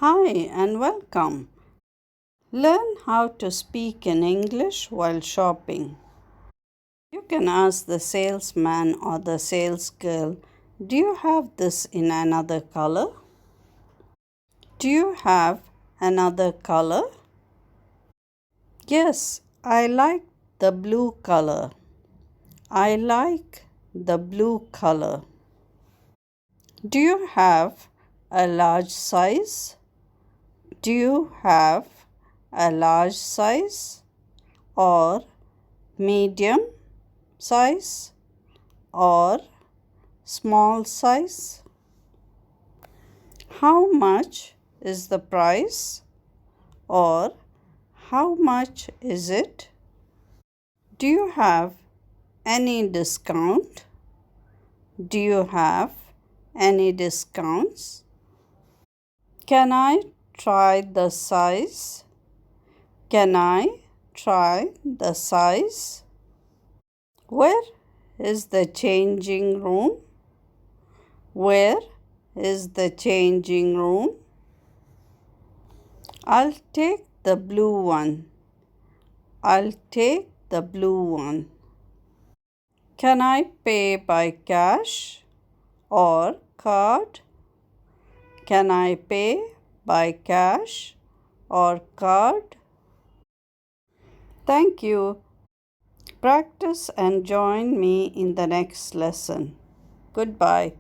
Hi and welcome. Learn how to speak in English while shopping. You can ask the salesman or the salesgirl, "Do you have this in another color?" "Do you have another color?" "Yes, I like the blue color." "I like the blue color." "Do you have a large size?" "Do you have a large size?" or medium size or small size? How much is the price? Or how much is it? Do you have any discount? Do you have any discounts? Can I try the size? Can I try the size? Where is the changing room? Where is the changing room? I'll take the blue one. I'll take the blue one. Can I pay by cash or card? Can I pay by cash or card? Thank you. Practice and join me in the next lesson. Goodbye.